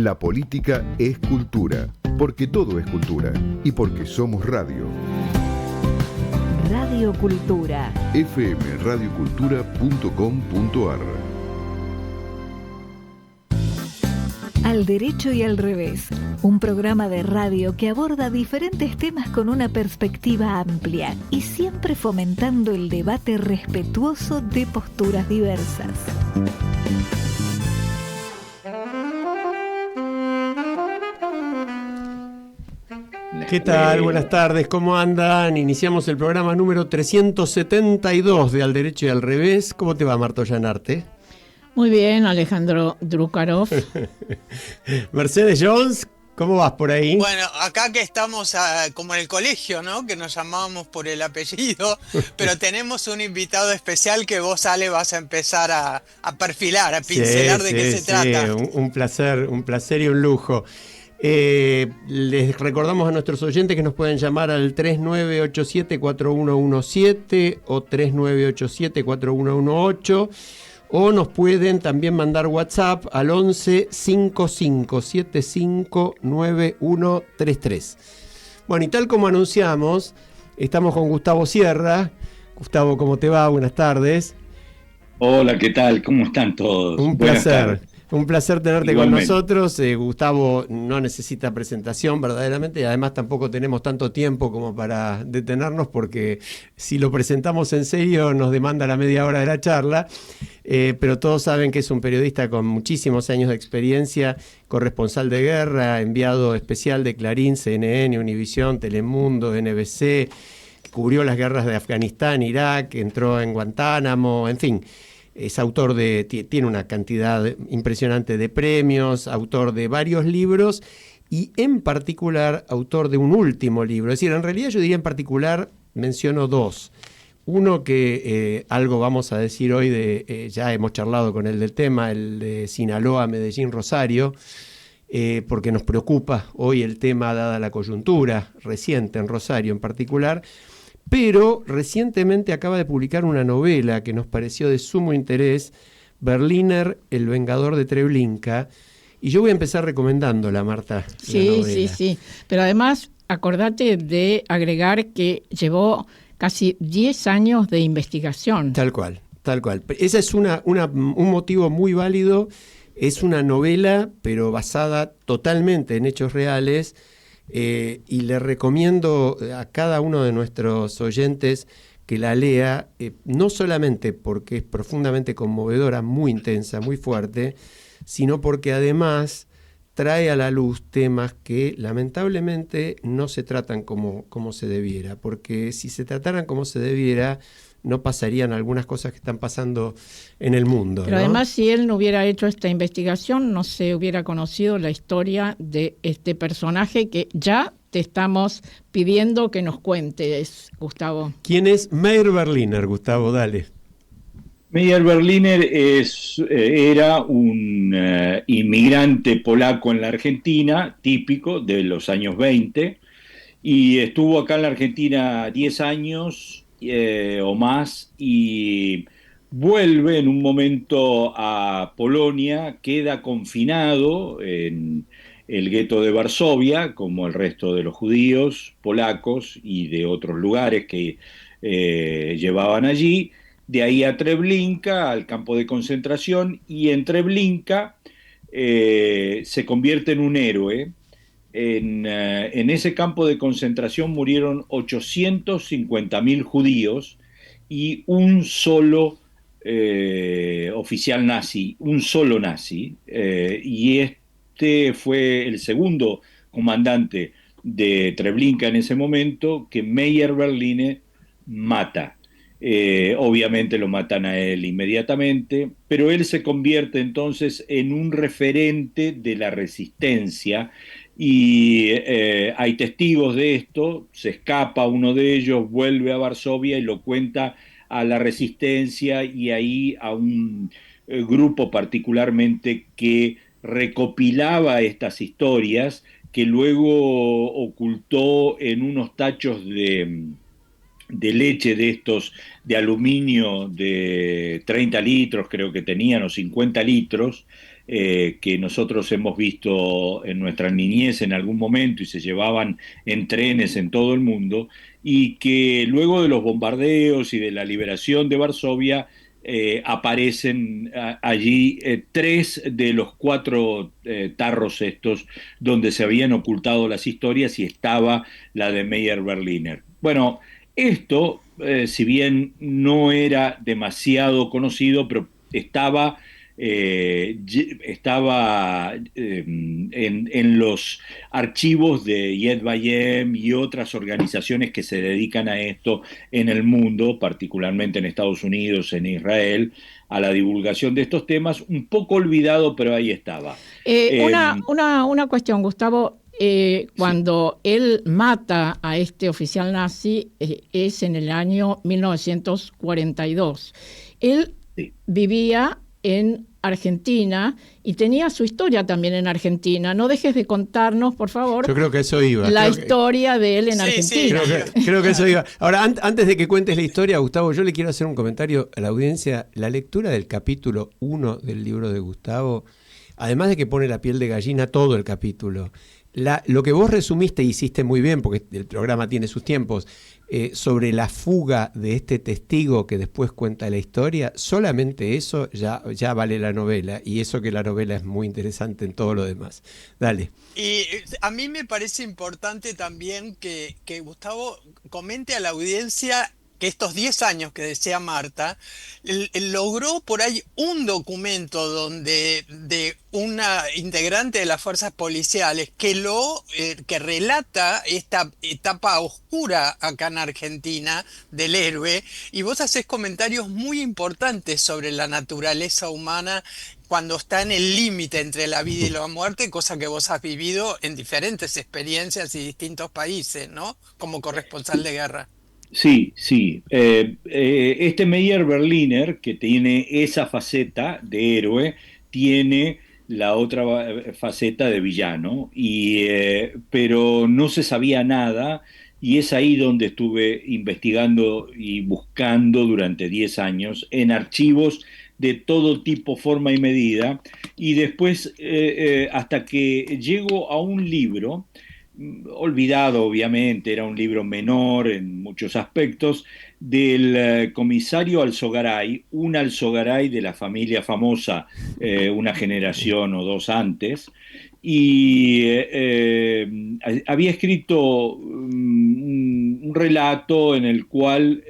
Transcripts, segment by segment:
La política es cultura, porque todo es cultura y porque somos radio. Radio Cultura. fmradiocultura.com.ar. Al derecho y al revés, un programa de radio que aborda diferentes temas con una perspectiva amplia y siempre fomentando el debate respetuoso de posturas diversas. ¿Qué tal? Buenas tardes, ¿cómo andan? Iniciamos el programa número 372 de Al Derecho y al Revés. ¿Cómo te va, Marto Llanarte? Muy bien, Alejandro Drukarov. Mercedes Jones, ¿cómo vas por ahí? Bueno, acá que estamos como en el colegio, ¿no? Que nos llamábamos por el apellido, pero tenemos un invitado especial que vos, Ale, vas a empezar a perfilar, a pincelar de qué se trata. Un placer y un lujo. Les recordamos a nuestros oyentes que nos pueden llamar al 3987-4117 o 3987-4118 o nos pueden también mandar WhatsApp al 11 5575 9133. Bueno, y tal como anunciamos, estamos con Gustavo Sierra. Gustavo, ¿cómo te va? Buenas tardes. Hola, ¿qué tal? ¿Cómo están todos? Un placer. Un placer tenerte Igualmente. con nosotros. Gustavo no necesita presentación verdaderamente y además tampoco tenemos tanto tiempo como para detenernos porque si lo presentamos en serio nos demanda la media hora de la charla, pero todos saben que es un periodista con muchísimos años de experiencia, corresponsal de guerra, enviado especial de Clarín, CNN, Univisión, Telemundo, NBC, cubrió las guerras de Afganistán, Irak, entró en Guantánamo, en fin. Es autor tiene una cantidad impresionante de premios, autor de varios libros y en particular autor de un último libro. Es decir, en realidad yo diría en particular, menciono dos. Uno que algo vamos a decir hoy, ya hemos charlado con él del tema, el de Sinaloa, Medellín, Rosario, porque nos preocupa hoy el tema dada la coyuntura reciente en Rosario en particular. Pero recientemente acaba de publicar una novela que nos pareció de sumo interés, Berliner, el vengador de Treblinka, y yo voy a empezar recomendándola, Marta. Sí. Pero además, acordate de agregar que llevó casi 10 años de investigación. Tal cual. Ese es un motivo muy válido. Es una novela, pero basada totalmente en hechos reales. Y le recomiendo a cada uno de nuestros oyentes que la lea, no solamente porque es profundamente conmovedora, muy intensa, muy fuerte, sino porque además trae a la luz temas que lamentablemente no se tratan como se debiera, porque si se trataran como se debiera, no pasarían algunas cosas que están pasando en el mundo. Pero ¿no? además, si él no hubiera hecho esta investigación, no se hubiera conocido la historia de este personaje que ya te estamos pidiendo que nos cuentes, Gustavo. ¿Quién es Meyer Berliner, Gustavo? Dale. Meyer Berliner era un inmigrante polaco en la Argentina, típico de los años 20, y estuvo acá en la Argentina 10 años o más, y vuelve en un momento a Polonia, queda confinado en el gueto de Varsovia, como el resto de los judíos polacos y de otros lugares que llevaban allí, de ahí a Treblinka, al campo de concentración, y en Treblinka se convierte en un héroe. En ese campo de concentración murieron 850.000 judíos y un solo oficial nazi, un solo nazi, y este fue el segundo comandante de Treblinka en ese momento que Meyer Berliner mata. Obviamente lo matan a él inmediatamente, pero él se convierte entonces en un referente de la resistencia y hay testigos de esto. Se escapa uno de ellos, vuelve a Varsovia y lo cuenta a la resistencia y ahí a un grupo particularmente que recopilaba estas historias, que luego ocultó en unos tachos de leche de estos de aluminio de 30 litros, creo que tenían, o 50 litros, que nosotros hemos visto en nuestra niñez en algún momento y se llevaban en trenes en todo el mundo, y que luego de los bombardeos y de la liberación de Varsovia aparecen allí 3 de los 4 tarros estos donde se habían ocultado las historias, y estaba la de Meyer Berliner. Bueno, esto, si bien no era demasiado conocido, pero estaba en los archivos de Yad Vashem y otras organizaciones que se dedican a esto en el mundo, particularmente en Estados Unidos, en Israel, a la divulgación de estos temas, un poco olvidado, pero ahí estaba. Una cuestión, Gustavo. Cuando él mata a este oficial nazi, es en el año 1942. Él vivía en Argentina y tenía su historia también en Argentina. No dejes de contarnos, por favor. Yo creo que eso iba. La historia de él en Argentina. Creo que eso iba. Ahora, antes de que cuentes la historia, Gustavo, yo le quiero hacer un comentario a la audiencia. La lectura del capítulo 1 del libro de Gustavo, además de que pone la piel de gallina todo el capítulo, lo que vos resumiste, hiciste muy bien, porque el programa tiene sus tiempos, sobre la fuga de este testigo que después cuenta la historia, solamente eso ya vale la novela, y eso que la novela es muy interesante en todo lo demás. Dale. Y a mí me parece importante también que Gustavo comente a la audiencia que estos 10 años que decía Marta, logró por ahí un documento de una integrante de las fuerzas policiales que relata esta etapa oscura acá en Argentina del héroe, y vos hacés comentarios muy importantes sobre la naturaleza humana cuando está en el límite entre la vida y la muerte, cosa que vos has vivido en diferentes experiencias y distintos países, ¿no? Como corresponsal de guerra. Sí. Este Meyer Berliner, que tiene esa faceta de héroe, tiene la otra faceta de villano, pero no se sabía nada, y es ahí donde estuve investigando y buscando durante 10 años en archivos de todo tipo, forma y medida, y después hasta que llego a un libro olvidado, obviamente, era un libro menor en muchos aspectos, del comisario Alzogaray, un Alzogaray de la familia famosa, una generación o dos antes, y había escrito un relato en el cual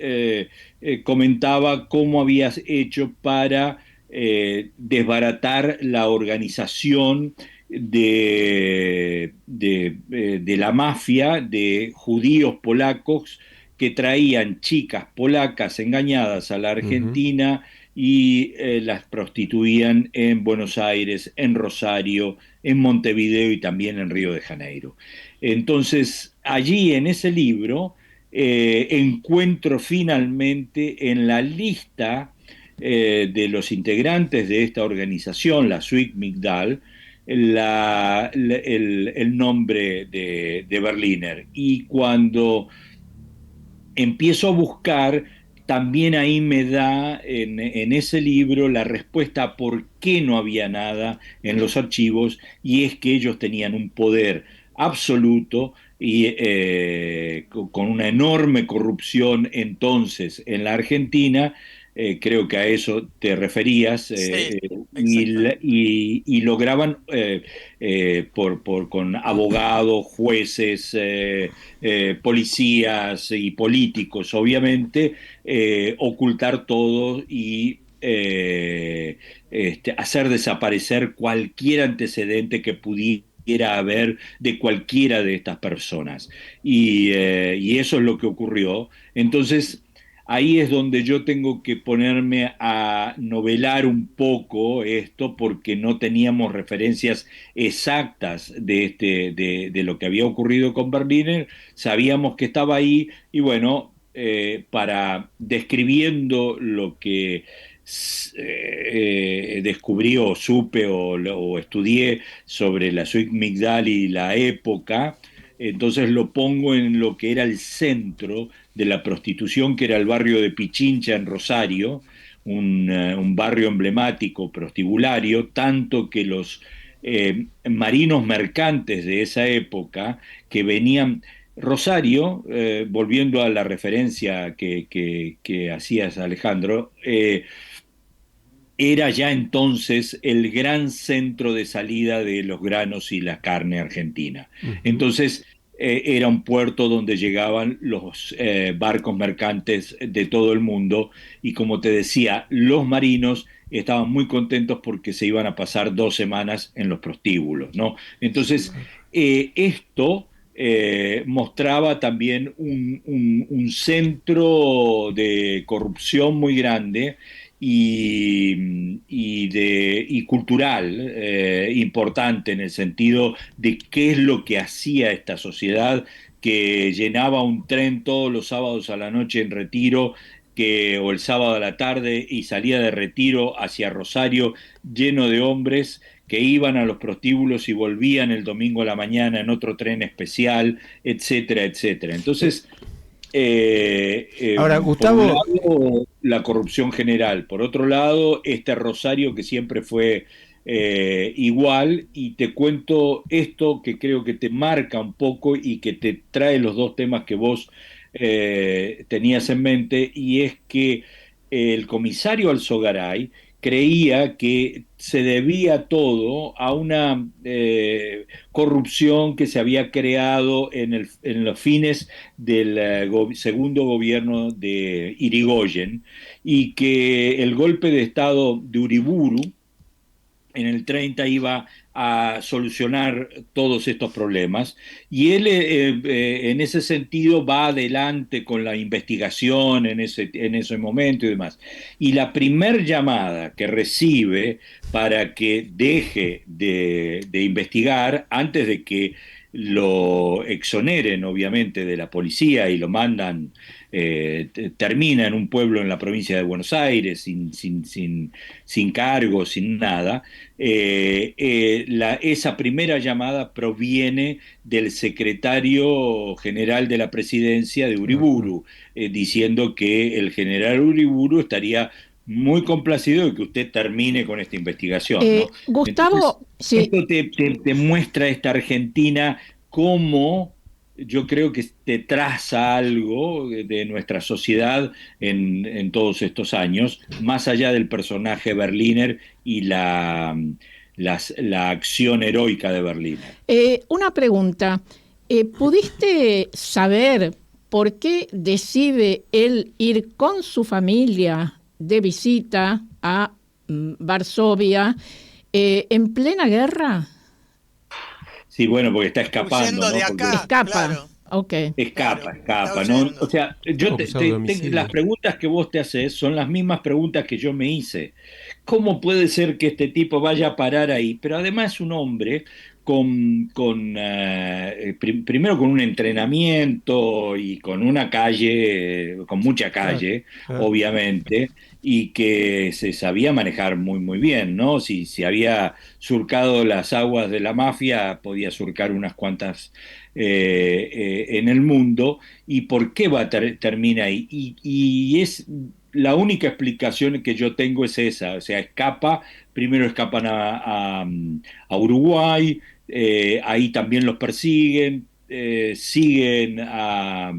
comentaba cómo había hecho para desbaratar la organización de la mafia de judíos polacos que traían chicas polacas engañadas a la Argentina y las prostituían en Buenos Aires, en Rosario, en Montevideo y también en Río de Janeiro. Entonces, allí en ese libro encuentro finalmente en la lista de los integrantes de esta organización, la Zwick Migdal, el nombre de Berliner. Y cuando empiezo a buscar, también ahí me da en ese libro la respuesta a por qué no había nada en los archivos, y es que ellos tenían un poder absoluto y con una enorme corrupción entonces en la Argentina. Creo que a eso te referías, y lograban con abogados, jueces, policías y políticos, obviamente, ocultar todo y hacer desaparecer cualquier antecedente que pudiera haber de cualquiera de estas personas. Y eso es lo que ocurrió. Entonces, ahí es donde yo tengo que ponerme a novelar un poco esto, porque no teníamos referencias exactas de lo que había ocurrido con Berliner. Sabíamos que estaba ahí, y bueno, para describiendo lo que descubrí o supe o estudié sobre la Zwick Migdal y la época, entonces lo pongo en lo que era el centro de la prostitución, que era el barrio de Pichincha en Rosario, un barrio emblemático prostibulario, tanto que los marinos mercantes de esa época que venían... Rosario, volviendo a la referencia que hacías, Alejandro, era ya entonces el gran centro de salida de los granos y la carne argentina. Entonces, era un puerto donde llegaban los barcos mercantes de todo el mundo y, como te decía, los marinos estaban muy contentos porque se iban a pasar 2 semanas en los prostíbulos, ¿no? Entonces, esto... mostraba también un centro de corrupción muy grande y cultural importante, en el sentido de qué es lo que hacía esta sociedad que llenaba un tren todos los sábados a la noche en Retiro, o el sábado a la tarde, y salía de Retiro hacia Rosario lleno de hombres que iban a los prostíbulos y volvían el domingo a la mañana en otro tren especial, etcétera, etcétera. Entonces, ahora, Gustavo, por un lado, la corrupción general, por otro lado, este Rosario que siempre fue igual, y te cuento esto que creo que te marca un poco y que te trae los dos temas que vos tenías en mente, y es que el comisario Alzogaray creía que se debía todo a una corrupción que se había creado en los fines del segundo gobierno de Irigoyen, y que el golpe de Estado de Uriburu en el 30 iba a solucionar todos estos problemas, y él en ese sentido va adelante con la investigación en ese momento y demás. Y la primer llamada que recibe para que deje de investigar, antes de que lo exoneren obviamente de la policía y lo mandan, termina en un pueblo en la provincia de Buenos Aires sin cargo, sin nada. Esa primera llamada proviene del secretario general de la presidencia de Uriburu, diciendo que el general Uriburu estaría muy complacido de que usted termine con esta investigación, ¿no? Gustavo, entonces, esto te muestra esta Argentina como yo creo que te traza algo de nuestra sociedad en todos estos años, más allá del personaje Berliner y la acción heroica de Berliner. Una pregunta, ¿pudiste saber por qué decide él ir con su familia de visita a Varsovia en plena guerra? Sí, bueno, porque está escapando, ¿no? De acá, escapa, claro. Okay. Escapa, ¿no? O sea, las preguntas que vos te haces son las mismas preguntas que yo me hice. ¿Cómo puede ser que este tipo vaya a parar ahí? Pero además un hombre primero con un entrenamiento y con una calle, con mucha calle, claro. Obviamente, y que se sabía manejar muy, muy bien, ¿no? Si había surcado las aguas de la mafia, podía surcar unas cuantas en el mundo. ¿Y por qué termina ahí? Y es la única explicación que yo tengo es esa, o sea, primero escapan a Uruguay, ahí también los persiguen, siguen a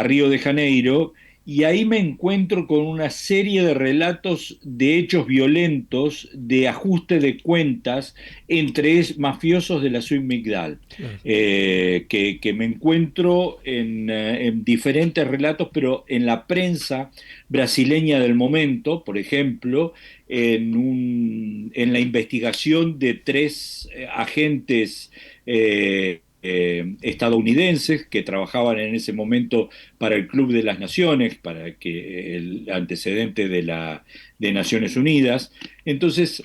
Río de Janeiro, y ahí me encuentro con una serie de relatos de hechos violentos, de ajuste de cuentas entre mafiosos de la Ciudad Migdal, que me encuentro en diferentes relatos, pero en la prensa brasileña del momento, por ejemplo, en la investigación de 3 agentes estadounidenses que trabajaban en ese momento para el Club de las Naciones, para que el antecedente de Naciones Unidas. Entonces,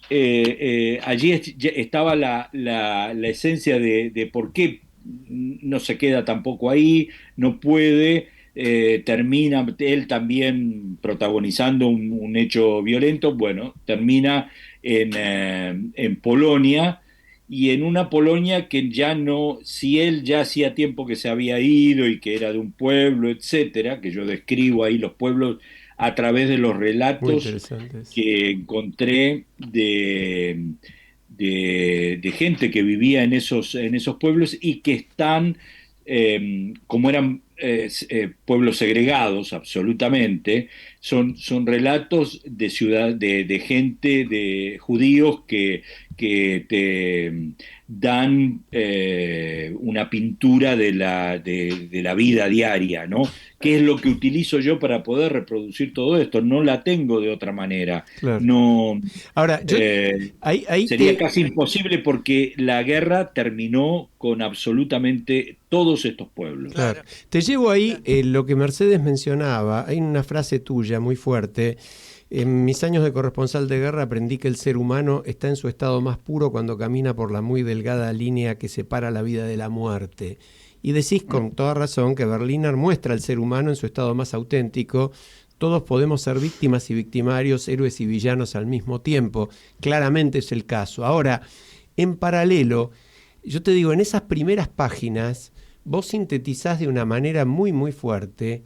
allí estaba la esencia de por qué no se queda tampoco ahí, no puede. Termina él también protagonizando un hecho violento. Bueno, termina en Polonia, y en una Polonia que ya no, si él ya hacía tiempo que se había ido y que era de un pueblo, etcétera, que yo describo ahí los pueblos a través de los Muy relatos interesantes. que encontré de gente que vivía en esos pueblos y que están, como eran pueblos segregados absolutamente, son relatos de ciudad, de gente, de judíos que te dan una pintura de la vida diaria, ¿no? ¿Qué es lo que utilizo yo para poder reproducir todo esto? No la tengo de otra manera. Claro. No, Ahora, yo ahí sería te, casi imposible porque la guerra terminó con absolutamente todos estos pueblos. claro, te llevo ahí lo que Mercedes mencionaba. Hay una frase tuya muy fuerte. En mis años de corresponsal de guerra aprendí que el ser humano está en su estado más puro cuando camina por la muy delgada línea que separa la vida de la muerte. Y decís con toda razón que Berliner muestra al ser humano en su estado más auténtico. Todos podemos ser víctimas y victimarios, héroes y villanos al mismo tiempo. Claramente es el caso. Ahora, en paralelo, yo te digo, en esas primeras páginas, vos sintetizás de una manera muy, muy fuerte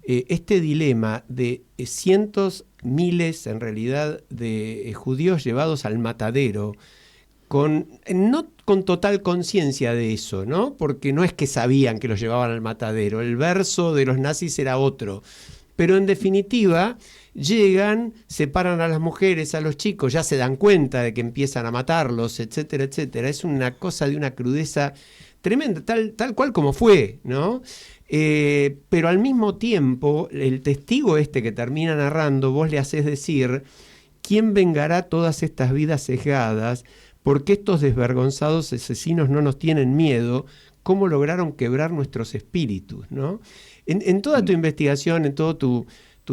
este dilema de cientos, miles en realidad, de judíos llevados al matadero, no con total conciencia de eso, ¿no? Porque no es que sabían que los llevaban al matadero, el verso de los nazis era otro. Pero en definitiva, llegan, separan a las mujeres, a los chicos, ya se dan cuenta de que empiezan a matarlos, etcétera, etcétera. Es una cosa de una crudeza tremenda, tal cual como fue, ¿no? Pero al mismo tiempo, el testigo este que termina narrando, vos le hacés decir, ¿quién vengará todas estas vidas sesgadas? ¿Por qué estos desvergonzados asesinos no nos tienen miedo? ¿Cómo lograron quebrar nuestros espíritus, ¿no? En toda tu investigación, en todo tu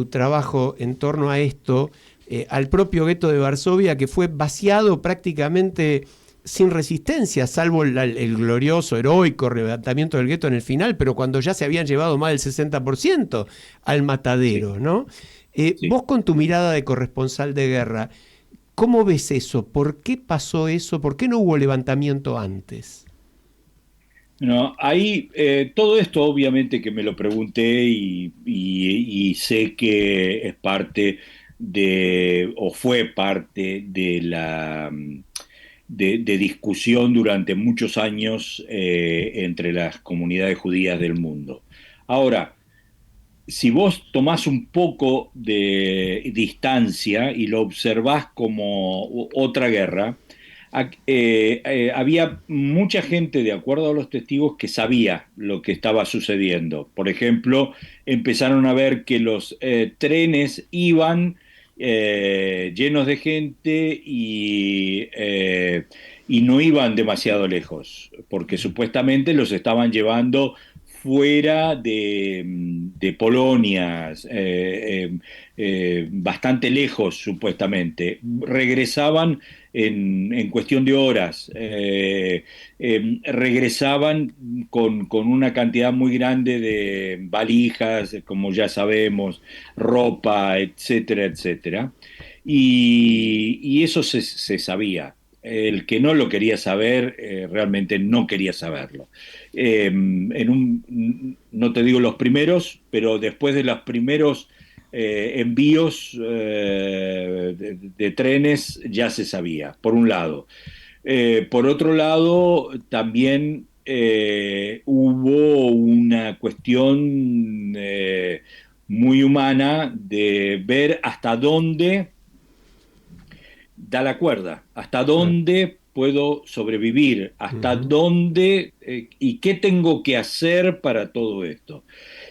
trabajo en torno a esto, al propio gueto de Varsovia, que fue vaciado prácticamente sin resistencia, salvo el glorioso, heroico levantamiento del gueto en el final, pero cuando ya se habían llevado más del 60% al matadero, ¿no? Sí. Vos con tu mirada de corresponsal de guerra, ¿cómo ves eso? ¿Por qué pasó eso? ¿Por qué no hubo levantamiento antes? No, ahí todo esto obviamente que me lo pregunté y sé que es parte o fue parte de discusión durante muchos años entre las comunidades judías del mundo. Ahora, si vos tomás un poco de distancia y lo observás como otra guerra, había mucha gente, de acuerdo a los testigos, que sabía lo que estaba sucediendo. Por ejemplo, empezaron a ver que los trenes iban llenos de gente y no iban demasiado lejos, porque supuestamente los estaban llevando fuera de Polonia, bastante lejos supuestamente. Regresaban en cuestión de horas, regresaban con una cantidad muy grande de valijas, como ya sabemos, ropa, etcétera, etcétera. Y eso se sabía. El que no lo quería saber, realmente no quería saberlo. No te digo los primeros, pero después de los primeros envíos de trenes ya se sabía, por un lado. Por otro lado, también hubo una cuestión muy humana de ver hasta dónde da la cuerda, hasta dónde puedo sobrevivir, hasta dónde y qué tengo que hacer para todo esto.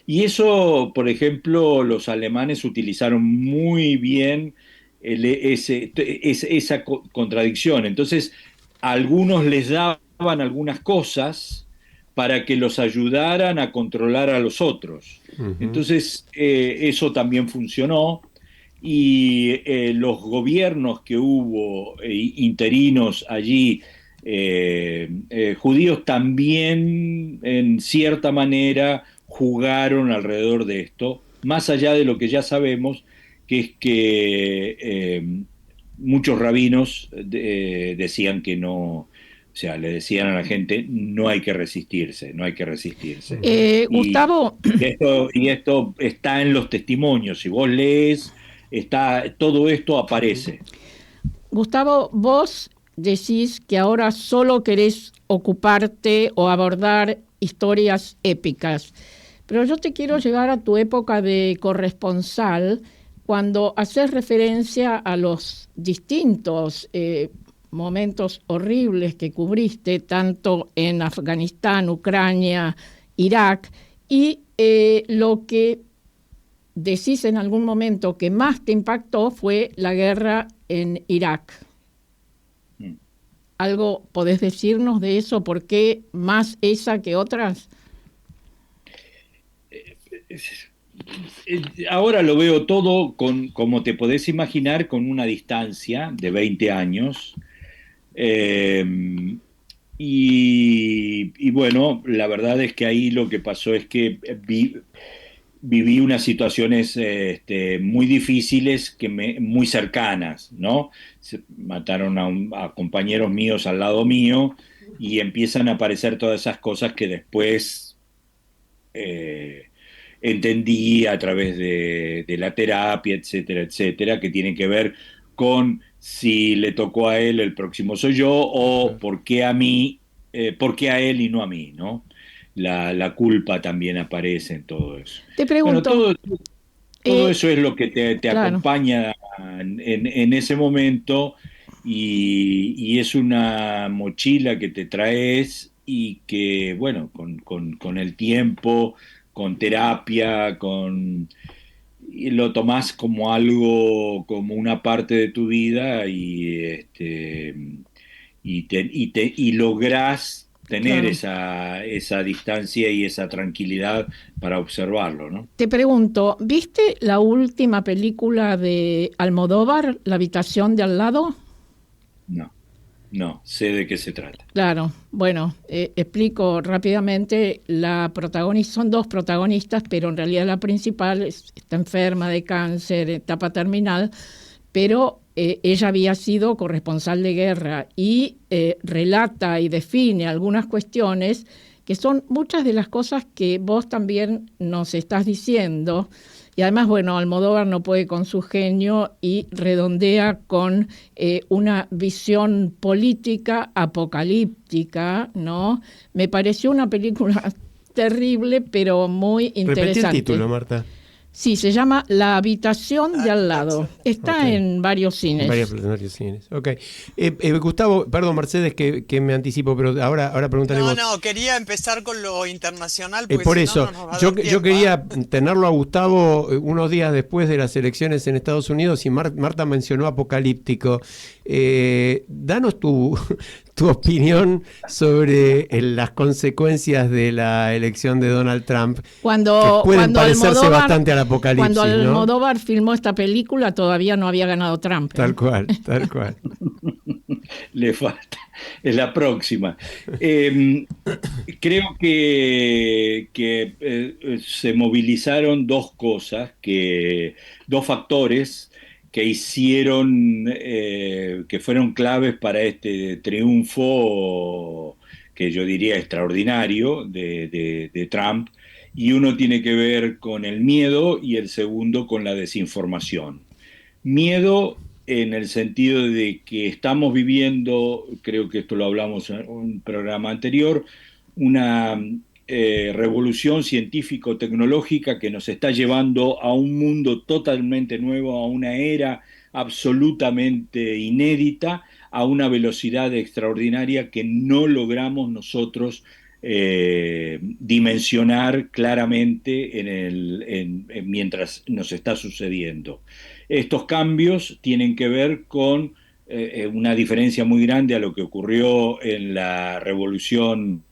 Y eso, por ejemplo, los alemanes utilizaron muy bien esa contradicción. Entonces, a algunos les daban algunas cosas para que los ayudaran a controlar a los otros. Entonces, eso también funcionó. Y los gobiernos que hubo interinos allí, judíos, también en cierta manera jugaron alrededor de esto, más allá de lo que ya sabemos, que es que muchos rabinos decían que no, sea, le decían a la gente, no hay que resistirse, no hay que resistirse. Gustavo. Y esto está en los testimonios, si vos lees, todo esto aparece. Gustavo, vos decís que ahora solo querés ocuparte o abordar historias épicas, pero yo te quiero llevar a tu época de corresponsal, cuando haces referencia a los distintos momentos horribles que cubriste, tanto en Afganistán, Ucrania, Irak, y lo que decís en algún momento que más te impactó fue la guerra en Irak. ¿Algo podés decirnos de eso? ¿Por qué más esa que otras? Ahora lo veo todo, como te podés imaginar, con una distancia de 20 años. Y bueno, la verdad es que ahí lo que pasó es que viví unas situaciones muy difíciles, muy cercanas, ¿no? Mataron a compañeros míos al lado mío y empiezan a aparecer todas esas cosas que después entendí a través de la terapia, etcétera, etcétera, que tienen que ver con si le tocó a él, el próximo soy yo, o por qué a mí, por qué a él y no a mí, ¿no? La culpa también aparece en todo eso. Te pregunto. Bueno, todo eso es lo que te claro. acompaña en ese momento y es una mochila que te traes y que, bueno, con el tiempo, con terapia, y lo tomás como algo, como una parte de tu vida y lográs tener esa distancia y esa tranquilidad para observarlo, ¿no? Te pregunto, ¿viste la última película de Almodóvar, La habitación de al lado? No, sé de qué se trata. Claro, bueno, explico rápidamente. Son dos protagonistas, pero en realidad la principal está enferma de cáncer, etapa terminal, pero ella había sido corresponsal de guerra y relata y define algunas cuestiones que son muchas de las cosas que vos también nos estás diciendo. Y además, bueno, Almodóvar no puede con su genio y redondea con una visión política apocalíptica, ¿no? Me pareció una película terrible, pero muy interesante. Repetí el título, Marta. Sí, se llama La habitación de al lado. Está en varios cines. Varios cines. Ok. Gustavo, perdón, Mercedes, que me anticipo, pero ahora pregúntale vos. No, quería empezar con lo internacional. Por eso, yo quería tenerlo a Gustavo unos días después de las elecciones en Estados Unidos y Marta mencionó apocalíptico. Danos tu opinión sobre las consecuencias de la elección de Donald Trump, que pueden parecerse bastante al apocalipsis. Cuando Almodóvar filmó esta película todavía no había ganado Trump. Tal cual. Le falta, es la próxima. Creo que se movilizaron dos factores que hicieron, que fueron claves para este triunfo que yo diría extraordinario de Trump, y uno tiene que ver con el miedo y el segundo con la desinformación. Miedo en el sentido de que estamos viviendo, creo que esto lo hablamos en un programa anterior, una revolución científico-tecnológica que nos está llevando a un mundo totalmente nuevo, a una era absolutamente inédita, a una velocidad extraordinaria que no logramos nosotros dimensionar claramente mientras nos está sucediendo. Estos cambios tienen que ver con una diferencia muy grande a lo que ocurrió en la revolución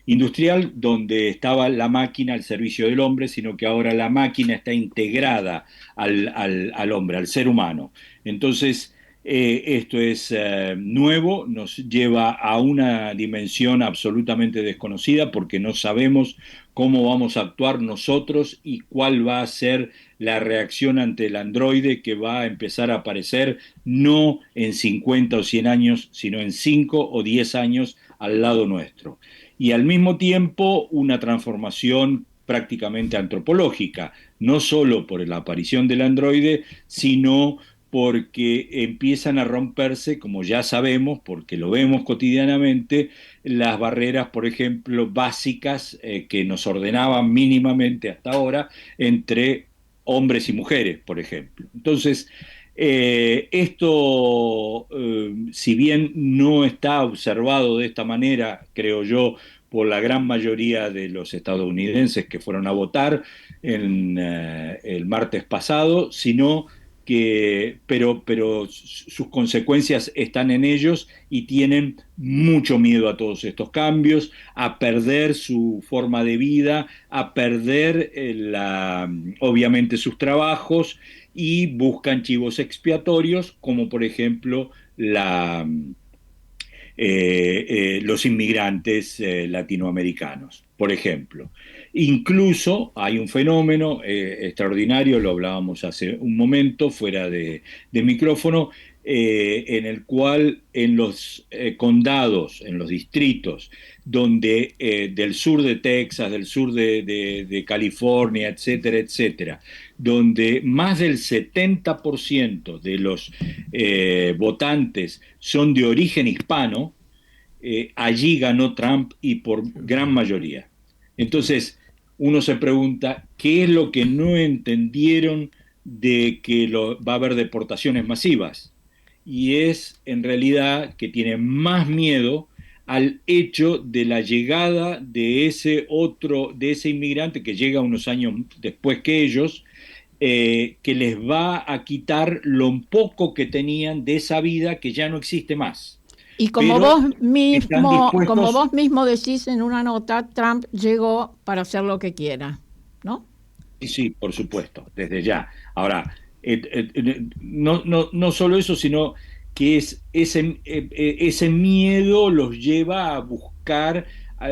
industrial, donde estaba la máquina al servicio del hombre, sino que ahora la máquina está integrada al hombre, al ser humano. Entonces, Esto es nuevo, nos lleva a una dimensión absolutamente desconocida porque no sabemos cómo vamos a actuar nosotros y cuál va a ser la reacción ante el androide que va a empezar a aparecer no en 50 o 100 años, sino en 5 o 10 años al lado nuestro. Y al mismo tiempo una transformación prácticamente antropológica, no solo por la aparición del androide, sino porque empiezan a romperse, como ya sabemos, porque lo vemos cotidianamente, las barreras, por ejemplo, básicas que nos ordenaban mínimamente hasta ahora entre hombres y mujeres, por ejemplo. Entonces, esto, si bien no está observado de esta manera, creo yo, por la gran mayoría de los estadounidenses que fueron a votar el martes pasado, sino pero sus consecuencias están en ellos y tienen mucho miedo a todos estos cambios, a perder su forma de vida, a perder obviamente sus trabajos y buscan chivos expiatorios, como por ejemplo los inmigrantes latinoamericanos, por ejemplo. Incluso hay un fenómeno extraordinario, lo hablábamos hace un momento fuera de micrófono, en el cual en los condados, en los distritos, donde del sur de Texas, del sur de California, etcétera, etcétera, donde más del 70% de los votantes son de origen hispano, allí ganó Trump y por gran mayoría. Entonces, uno se pregunta, ¿qué es lo que no entendieron de que va a haber deportaciones masivas? Y es, en realidad, que tienen más miedo al hecho de la llegada de ese inmigrante que llega unos años después que ellos, que les va a quitar lo poco que tenían de esa vida que ya no existe más. Y como vos mismo decís en una nota, Trump llegó para hacer lo que quiera, ¿no? Sí, por supuesto, desde ya. Ahora, no solo eso, sino que ese miedo los lleva a buscar,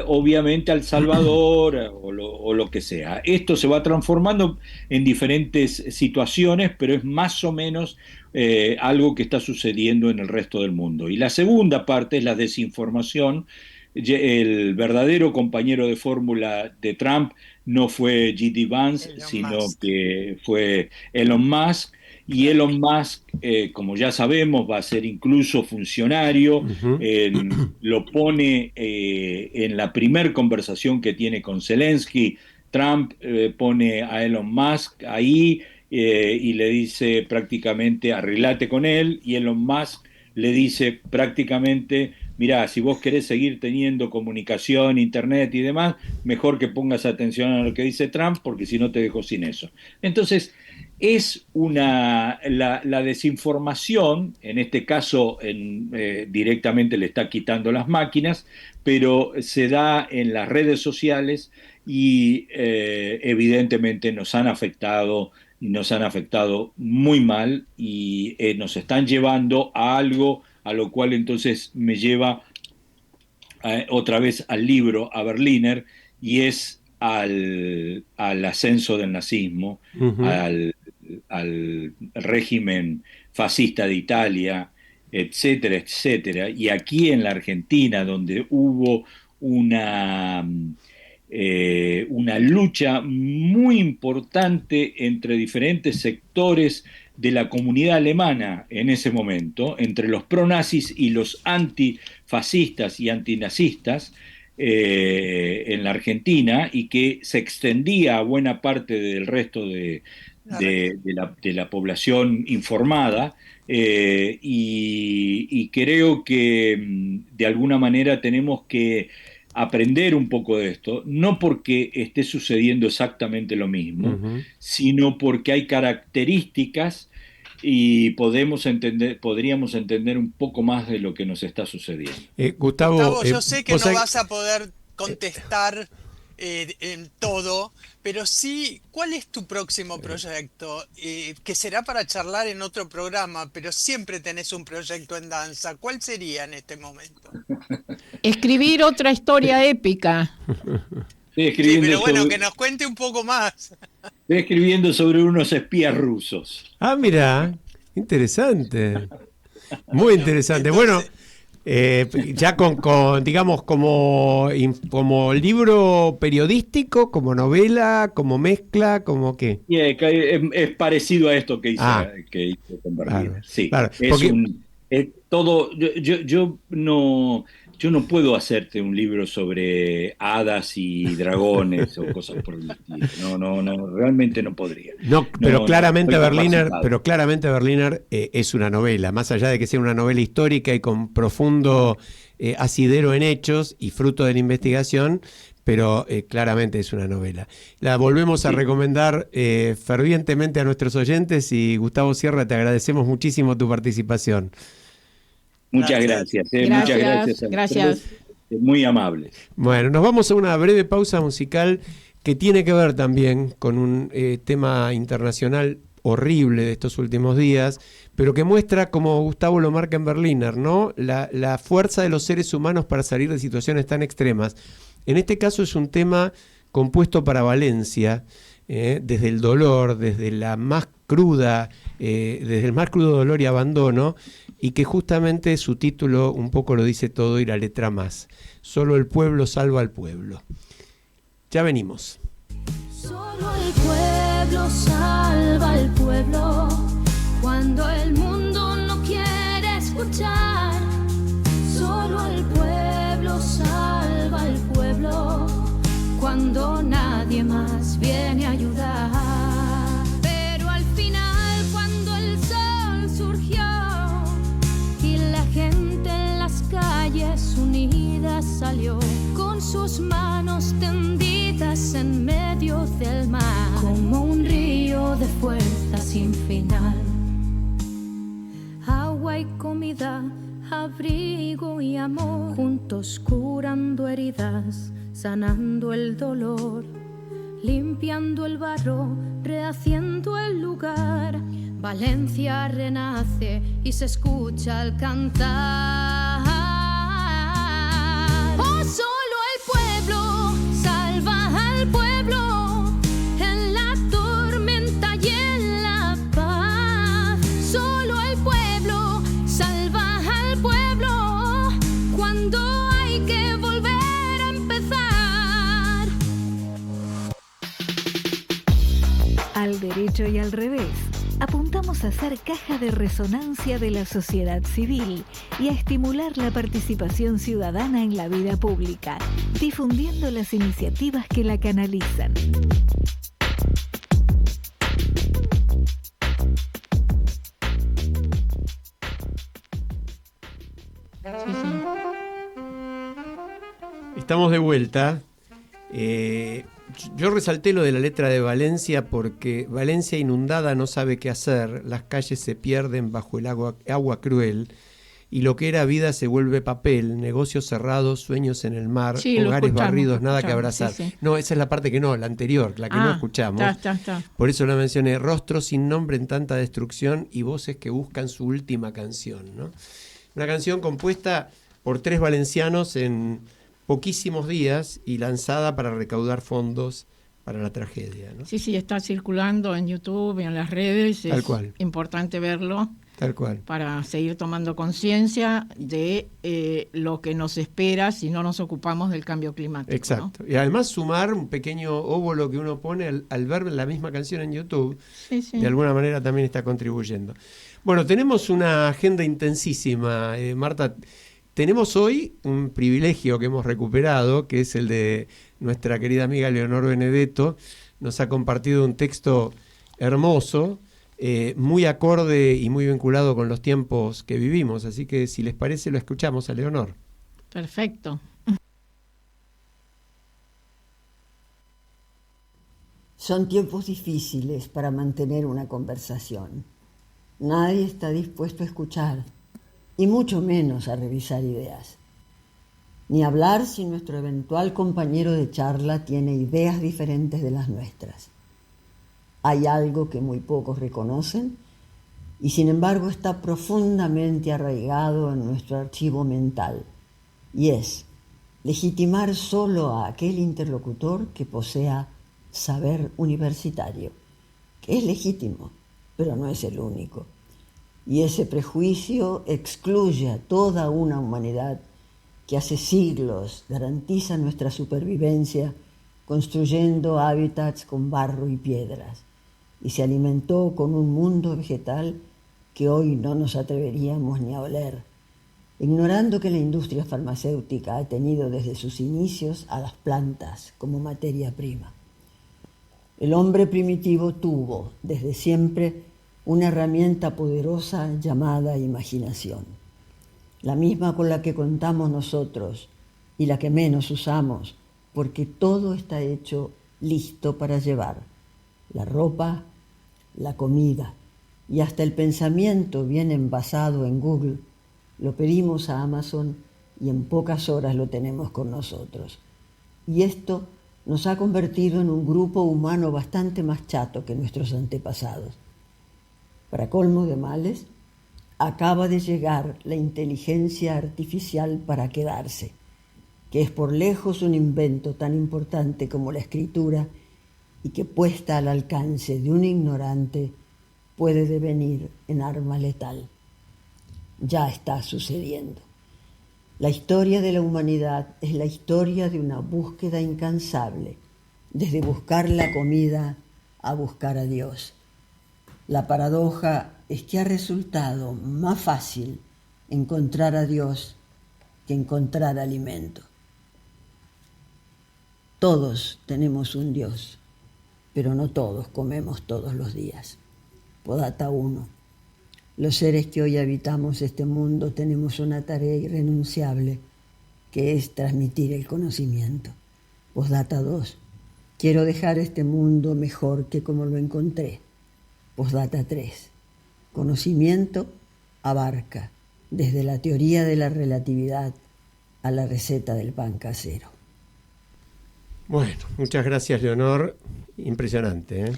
obviamente, al Salvador o lo que sea. Esto se va transformando en diferentes situaciones, pero es más o menos algo que está sucediendo en el resto del mundo. Y la segunda parte es la desinformación. El verdadero compañero de fórmula de Trump no fue J.D. Vance, sino que fue Elon Musk. Y Elon Musk, como ya sabemos, va a ser incluso funcionario. Lo pone en la primer conversación que tiene con Zelensky. Trump pone a Elon Musk ahí y le dice prácticamente arreglate con él, y Elon Musk le dice prácticamente, mirá, si vos querés seguir teniendo comunicación, internet y demás, mejor que pongas atención a lo que dice Trump, porque si no te dejo sin eso. Entonces, es la desinformación, en este caso directamente le está quitando las máquinas, pero se da en las redes sociales y evidentemente nos han afectado muy mal y nos están llevando a algo a lo cual entonces me lleva otra vez al libro, a Berliner, y es al ascenso del nazismo, al régimen fascista de Italia, etcétera, etcétera. Y aquí en la Argentina, donde hubo una lucha muy importante entre diferentes sectores de la comunidad alemana en ese momento, entre los pronazis y los antifascistas y antinazistas en la Argentina, y que se extendía a buena parte del resto de la población informada, y creo que de alguna manera tenemos que aprender un poco de esto, no porque esté sucediendo exactamente lo mismo, sino porque hay características y podríamos entender un poco más de lo que nos está sucediendo. Gustavo, yo sé que no vas a poder contestar en todo, pero sí, ¿cuál es tu próximo proyecto? Que será para charlar en otro programa, pero siempre tenés un proyecto en danza. ¿Cuál sería en este momento? Escribir otra historia épica. Estoy Sí, pero escribiendo bueno, sobre, que nos cuente un poco más. estoy escribiendo sobre unos espías rusos. Ah, mira, interesante. Muy Bueno, interesante. Bueno, entonces, ya digamos, como libro periodístico, como novela, como mezcla, como qué. Y es parecido a esto Ah, que hice con claro, Berliner. Sí, claro. es Porque, un es todo. Yo no puedo hacerte un libro sobre hadas y dragones o cosas por el estilo. No, realmente no podría. no, No estoy capacitado. Pero claramente Berliner es una novela, más allá de que sea una novela histórica y con profundo asidero en hechos y fruto de la investigación, pero claramente es una novela. La volvemos a Sí. recomendar fervientemente a nuestros oyentes y Gustavo Sierra, te agradecemos muchísimo tu participación. Muchas gracias. gracias. Muchas gracias a Gracias. ustedes. Muy amables. Bueno, nos vamos a una breve pausa musical que tiene que ver también con un tema internacional horrible de estos últimos días, pero que muestra, como Gustavo lo marca en Berliner, ¿no? La fuerza de los seres humanos para salir de situaciones tan extremas. En este caso es un tema compuesto para Valencia, desde el dolor, desde la más cruda, desde el más crudo dolor y abandono, y que justamente su título un poco lo dice todo y la letra más. Solo el pueblo salva al pueblo. Ya venimos. Solo el pueblo salva al pueblo cuando el mundo no quiere escuchar. Solo el pueblo salva al pueblo cuando nadie más viene a ayudar. Pero al final, cuando el sol surgió y la gente en las calles unidas salió con sus manos tendidas en medio del mar, como un río de fuerza sin final. Agua y comida, abrigo y amor, juntos curando heridas, sanando el dolor, limpiando el barro, rehaciendo el lugar. Valencia renace y se escucha al cantar. Oh, solo el pueblo salva al pueblo en la tormenta y en la paz. Solo el pueblo salva al pueblo cuando hay que volver a empezar. Al derecho y al revés. Apuntamos a ser caja de resonancia de la sociedad civil y a estimular la participación ciudadana en la vida pública, difundiendo las iniciativas que la canalizan. Estamos de vuelta. Yo resalté lo de la letra de Valencia porque Valencia inundada no sabe qué hacer, las calles se pierden bajo el agua cruel y lo que era vida se vuelve papel, negocios cerrados, sueños en el mar, Sí, hogares barridos, nada que escuchamos, abrazar. sí. No, esa es la parte que no, la anterior, la que no escuchamos. Está. Por eso la mencioné, rostros sin nombre en tanta destrucción y voces que buscan su última canción, ¿no? Una canción compuesta por 3 valencianos en poquísimos días y lanzada para recaudar fondos para la tragedia, ¿no? Sí, está circulando en YouTube y en las redes. Tal Es cual. importante verlo Tal cual. para seguir tomando conciencia de lo que nos espera si no nos ocupamos del cambio climático. Exacto. Y además sumar un pequeño óvulo que uno pone al ver la misma canción en YouTube, ¿No? Sí. de alguna manera también está contribuyendo. Bueno, tenemos una agenda intensísima, Marta. Tenemos hoy un privilegio que hemos recuperado, que es el de nuestra querida amiga Leonor Benedetto. Nos ha compartido un texto hermoso, muy acorde y muy vinculado con los tiempos que vivimos. Así que si les parece lo escuchamos a Leonor. Perfecto. Son tiempos difíciles para mantener una conversación. Nadie está dispuesto a escuchar, y mucho menos a revisar ideas. Ni hablar si nuestro eventual compañero de charla tiene ideas diferentes de las nuestras. Hay algo que muy pocos reconocen y sin embargo está profundamente arraigado en nuestro archivo mental, y es legitimar solo a aquel interlocutor que posea saber universitario, que es legítimo, pero no es el único. Y ese prejuicio excluye a toda una humanidad que hace siglos garantiza nuestra supervivencia construyendo hábitats con barro y piedras, y se alimentó con un mundo vegetal que hoy no nos atreveríamos ni a oler, ignorando que la industria farmacéutica ha tenido desde sus inicios a las plantas como materia prima. El hombre primitivo tuvo, desde siempre, una herramienta poderosa llamada imaginación, la misma con la que contamos nosotros y la que menos usamos, porque todo está hecho listo para llevar: la ropa, la comida y hasta el pensamiento bien envasado en Google. Lo pedimos a Amazon y en pocas horas lo tenemos con nosotros. Y esto nos ha convertido en un grupo humano bastante más chato que nuestros antepasados. Para colmo de males, acaba de llegar la inteligencia artificial para quedarse, que es por lejos un invento tan importante como la escritura y que, puesta al alcance de un ignorante, puede devenir en arma letal. Ya está sucediendo. La historia de la humanidad es la historia de una búsqueda incansable, desde buscar la comida a buscar a Dios. La paradoja es que ha resultado más fácil encontrar a Dios que encontrar alimento. Todos tenemos un Dios, pero no todos comemos todos los días. Postdata 1. Los seres que hoy habitamos este mundo tenemos una tarea irrenunciable, que es transmitir el conocimiento. Postdata 2. Quiero dejar este mundo mejor que como lo encontré. Postdata 3. Conocimiento abarca desde la teoría de la relatividad a la receta del pan casero. Bueno, muchas gracias, Leonor. Impresionante, ¿eh?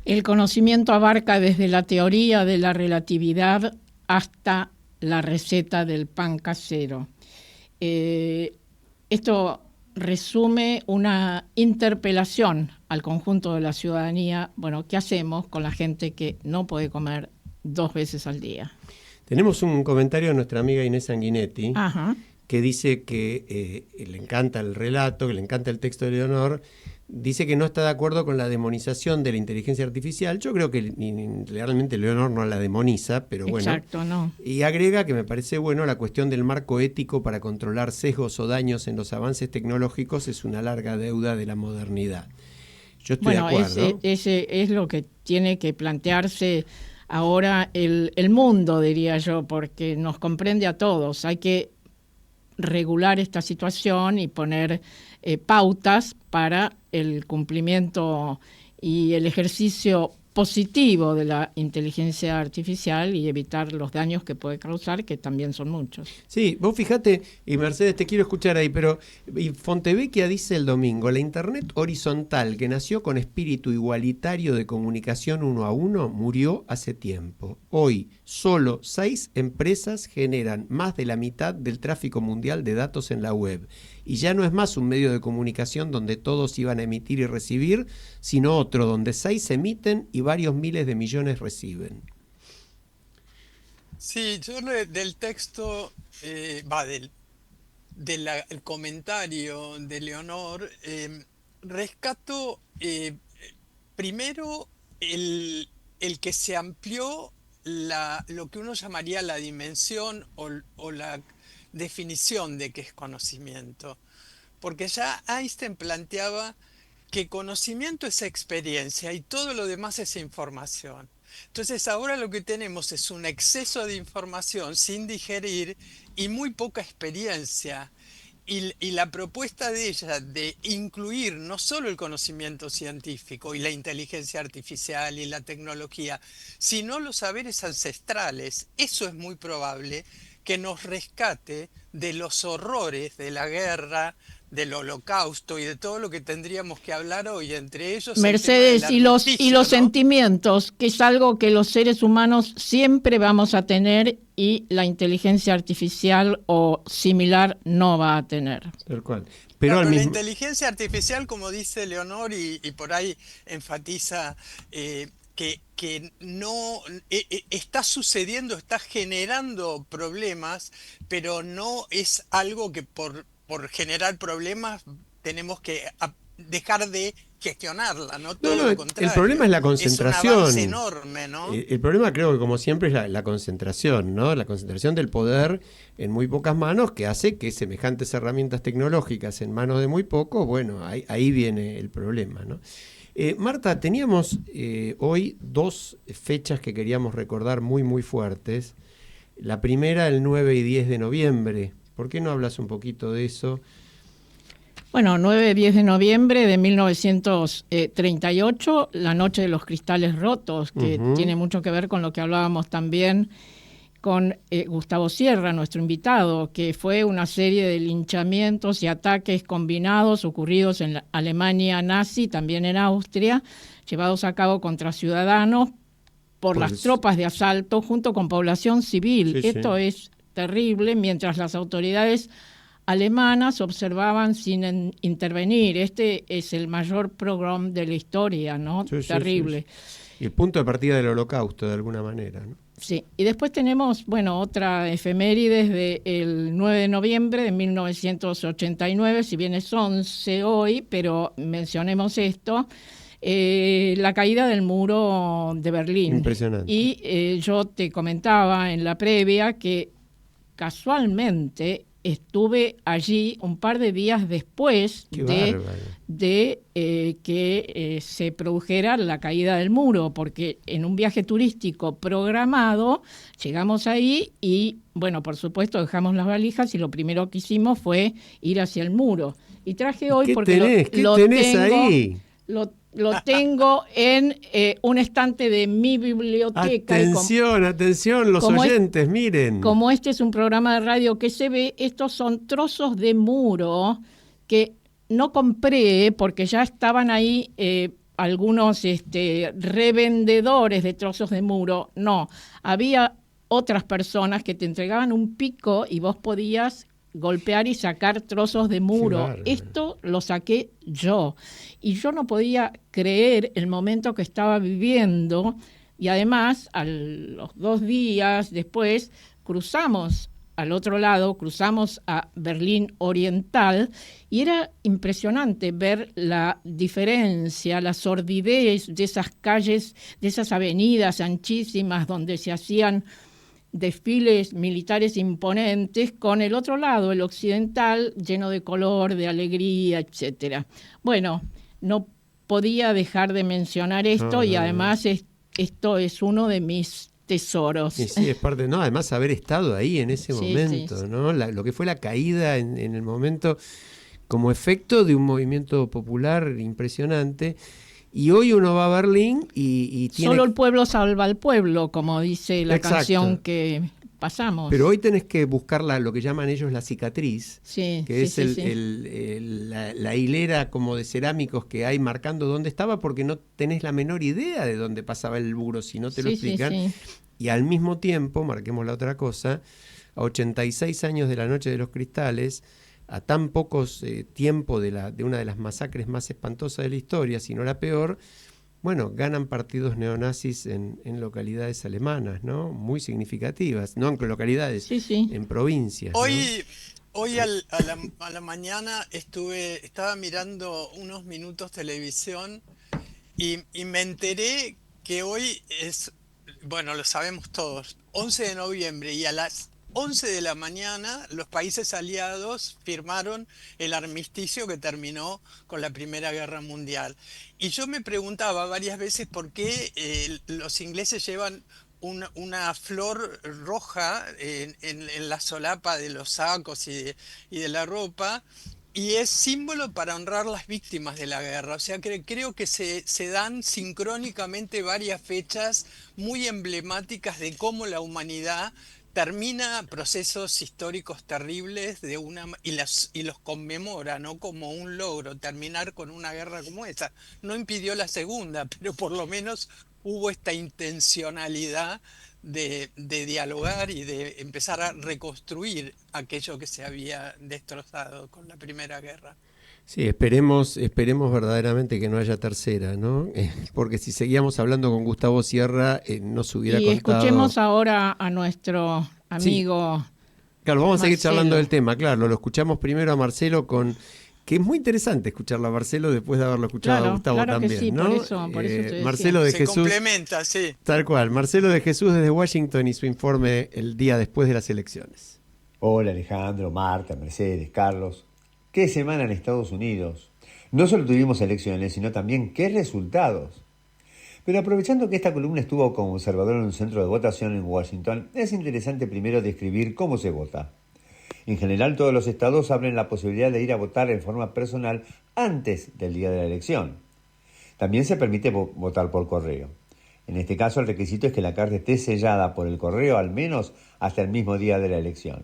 El conocimiento abarca desde la teoría de la relatividad hasta la receta del pan casero. Esto resume una interpelación al conjunto de la ciudadanía. Bueno, ¿qué hacemos con la gente que no puede comer 2 veces al día? Tenemos un comentario de nuestra amiga Inés Sanguinetti. Ajá. Que dice que le encanta el relato, que le encanta el texto de Leonor. Dice que no está de acuerdo con la demonización de la inteligencia artificial. Yo creo que realmente Leonor no la demoniza, pero bueno. Exacto, no. Y agrega que me parece bueno la cuestión del marco ético para controlar sesgos o daños en los avances tecnológicos es una larga deuda de la modernidad. Yo estoy de acuerdo. Ese es lo que tiene que plantearse ahora el mundo, diría yo, porque nos comprende a todos. Hay que regular esta situación y poner pautas para el cumplimiento y el ejercicio positivo de la inteligencia artificial y evitar los daños que puede causar, que también son muchos. Sí, vos fijate, y Mercedes, te quiero escuchar ahí, pero Fontevecchia dice el domingo: la Internet horizontal, que nació con espíritu igualitario de comunicación 1 a 1, murió hace tiempo. Hoy, solo 6 empresas generan más de la mitad del tráfico mundial de datos en la web. Y ya no es más un medio de comunicación donde todos iban a emitir y recibir, sino otro donde 6 emiten y varios miles de millones reciben. Sí, yo del texto, el comentario de Leonor, rescato primero el que se amplió lo que uno llamaría la dimensión o la definición de qué es conocimiento. Porque ya Einstein planteaba que conocimiento es experiencia y todo lo demás es información. Entonces ahora lo que tenemos es un exceso de información sin digerir y muy poca experiencia. Y la propuesta de ella de incluir no solo el conocimiento científico y la inteligencia artificial y la tecnología, sino los saberes ancestrales, eso es muy probable que nos rescate de los horrores de la guerra, del holocausto y de todo lo que tendríamos que hablar hoy, entre ellos Mercedes, y los ¿no? sentimientos, que es algo que los seres humanos siempre vamos a tener y la inteligencia artificial o similar no va a tener. Tal cual. Pero la inteligencia artificial, como dice Leonor, y por ahí enfatiza que no está sucediendo, está generando problemas, pero no es algo que por generar problemas tenemos que dejar de gestionarla, ¿no? Todo lo contrario. El problema es la concentración. Es un avance enorme, ¿no? El problema, creo que como siempre, es la concentración, ¿no? La concentración del poder en muy pocas manos, que hace que semejantes herramientas tecnológicas en manos de muy pocos, bueno, ahí viene el problema, ¿no? Marta, teníamos hoy 2 fechas que queríamos recordar muy, muy fuertes. La primera, el 9 y 10 de noviembre. ¿Por qué no hablas un poquito de eso? Bueno, 9-10 de noviembre de 1938, la Noche de los Cristales Rotos, que tiene mucho que ver con lo que hablábamos también con Gustavo Sierra, nuestro invitado, que fue una serie de linchamientos y ataques combinados ocurridos en la Alemania nazi, también en Austria, llevados a cabo contra ciudadanos por las tropas de asalto junto con población civil. Sí, Esto es terrible, mientras las autoridades alemanas observaban sin intervenir. Este es el mayor pogrom de la historia, ¿no? Sí, terrible. Sí. Y el punto de partida del holocausto, de alguna manera, ¿no? Sí, y después tenemos, bueno, otra efemérides del 9 de noviembre de 1989, si bien es 11 hoy, pero mencionemos esto, la caída del muro de Berlín. Impresionante. Y yo te comentaba en la previa que casualmente estuve allí un par de días después de que se produjera la caída del muro, porque en un viaje turístico programado llegamos ahí y, bueno, por supuesto dejamos las valijas y lo primero que hicimos fue ir hacia el muro. Y traje hoy ¿Qué porque tenés? ¿Qué tenés ahí? Lo tengo en un estante de mi biblioteca. Atención, los oyentes, miren. Como este es un programa de radio que se ve, estos son trozos de muro que no compré porque ya estaban ahí algunos revendedores de trozos de muro. No, había otras personas que te entregaban un pico y vos podías golpear y sacar trozos de muro. Esto lo saqué yo. Y yo no podía creer el momento que estaba viviendo. Y además, a los 2 días después, cruzamos al otro lado, cruzamos a Berlín Oriental, y era impresionante ver la diferencia, la sordidez de esas calles, de esas avenidas anchísimas donde se hacían desfiles militares imponentes, con el otro lado, el occidental, lleno de color, de alegría, etcétera. Bueno, no podía dejar de mencionar esto y además esto es uno de mis tesoros. Sí, es parte, no, además haber estado ahí en ese momento, sí. ¿No? Lo que fue la caída en el momento como efecto de un movimiento popular impresionante. Y hoy uno va a Berlín y tiene... Solo el pueblo salva al pueblo, como dice la canción que pasamos. Pero hoy tenés que buscar lo que llaman ellos la cicatriz, que es la hilera como de cerámicos que hay marcando dónde estaba, porque no tenés la menor idea de dónde pasaba el muro si no te lo explican. Y al mismo tiempo, marquemos la otra cosa, a 86 años de la Noche de los Cristales, a tan pocos tiempo de una de las masacres más espantosas de la historia, si no la peor, bueno, ganan partidos neonazis en localidades alemanas, ¿no? Muy significativas, no en localidades, en provincias. Hoy a la mañana estaba mirando unos minutos televisión y me enteré que hoy es, bueno, lo sabemos todos, 11 de noviembre, y a las 11 de la mañana los países aliados firmaron el armisticio que terminó con la Primera Guerra Mundial. Y yo me preguntaba varias veces por qué los ingleses llevan una flor roja en la solapa de los sacos y de la ropa, y es símbolo para honrar las víctimas de la guerra. O sea, creo que se dan sincrónicamente varias fechas muy emblemáticas de cómo la humanidad termina procesos históricos terribles y los conmemora, ¿no? Como un logro. Terminar con una guerra como esa no impidió la segunda, pero por lo menos hubo esta intencionalidad de dialogar y de empezar a reconstruir aquello que se había destrozado con la Primera Guerra. Sí, esperemos verdaderamente que no haya tercera, ¿no? Porque si seguíamos hablando con Gustavo Sierra, nos hubiera contado... Escuchemos ahora a nuestro amigo... Sí. Claro, vamos a seguir Marcelo. charlando del tema, claro, lo escuchamos primero a Marcelo que es muy interesante escucharlo a Marcelo después de haberlo escuchado a Gustavo claro también, que sí, ¿no? por eso te decía. Marcelo de Se Jesús... complementa, sí. Tal cual, Marcelo de Jesús desde Washington y su informe el día después de las elecciones. Hola Alejandro, Marta, Mercedes, Carlos. ¿Qué semana en Estados Unidos? No solo tuvimos elecciones, sino también qué resultados. Pero aprovechando que esta columna estuvo como observador en un centro de votación en Washington, es interesante primero describir cómo se vota. En general, todos los estados abren la posibilidad de ir a votar en forma personal antes del día de la elección. También se permite votar por correo. En este caso, el requisito es que la carta esté sellada por el correo al menos hasta el mismo día de la elección.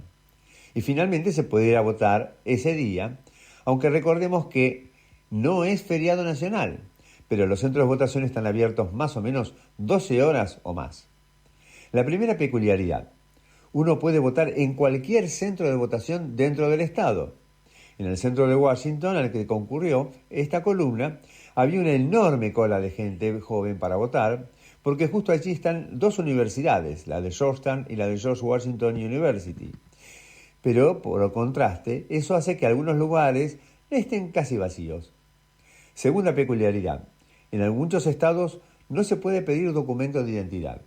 Y finalmente se puede ir a votar ese día, aunque recordemos que no es feriado nacional, pero los centros de votación están abiertos más o menos 12 horas o más. La primera peculiaridad: uno puede votar en cualquier centro de votación dentro del estado. En el centro de Washington, al que concurrió esta columna, había una enorme cola de gente joven para votar, porque justo allí están dos universidades, la de Georgetown y la de George Washington University. Pero, por contraste, eso hace que algunos lugares estén casi vacíos. Segunda peculiaridad: en muchos estados no se puede pedir documento de identidad.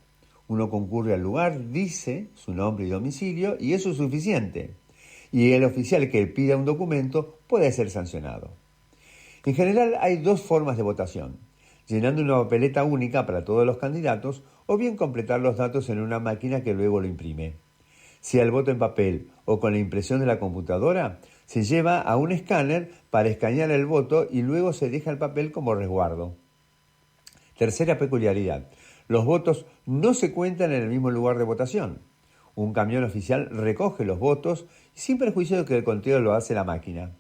Uno concurre al lugar, dice su nombre y domicilio, y eso es suficiente. Y el oficial que pida un documento puede ser sancionado. En general hay dos formas de votación: llenando una papeleta única para todos los candidatos, o bien completar los datos en una máquina que luego lo imprime. Sea el voto en papel o con la impresión de la computadora, se lleva a un escáner para escanear el voto y luego se deja el papel como resguardo. Tercera peculiaridad: los votos no se cuentan en el mismo lugar de votación. Un camión oficial recoge los votos sin perjuicio de que el conteo lo hace la máquina.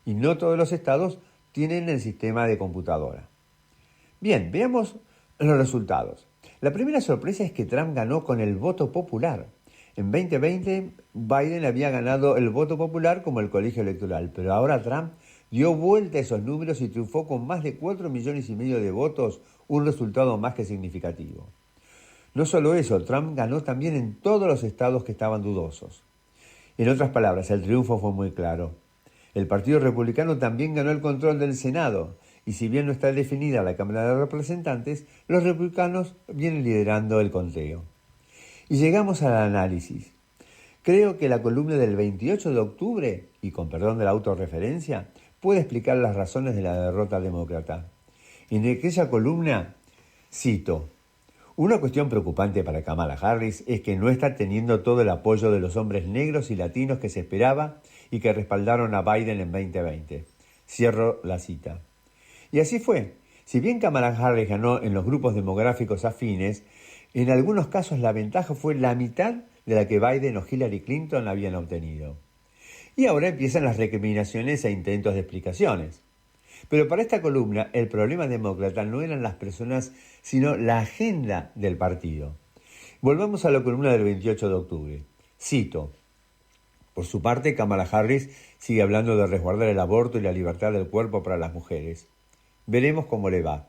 Y no todos los estados tienen el sistema de computadora. Bien, veamos los resultados. La primera sorpresa es que Trump ganó con el voto popular. En 2020, Biden había ganado el voto popular como el colegio electoral, pero ahora Trump dio vuelta a esos números y triunfó con más de 4,5 millones de votos, un resultado más que significativo. No solo eso, Trump ganó también en todos los estados que estaban dudosos. En otras palabras, el triunfo fue muy claro. El Partido Republicano también ganó el control del Senado, y si bien no está definida la Cámara de Representantes, los republicanos vienen liderando el conteo. Y llegamos al análisis. Creo que la columna del 28 de octubre, y con perdón de la autorreferencia, puede explicar las razones de la derrota demócrata. En aquella columna cito: una cuestión preocupante para Kamala Harris es que no está teniendo todo el apoyo de los hombres negros y latinos que se esperaba y que respaldaron a Biden en 2020. Cierro la cita. Y así fue. Si bien Kamala Harris ganó en los grupos demográficos afines, en algunos casos la ventaja fue la mitad de la que Biden o Hillary Clinton habían obtenido. Y ahora empiezan las recriminaciones e intentos de explicaciones. Pero para esta columna, el problema demócrata no eran las personas, sino la agenda del partido. Volvamos a la columna del 28 de octubre. Cito: por su parte, Kamala Harris sigue hablando de resguardar el aborto y la libertad del cuerpo para las mujeres. Veremos cómo le va.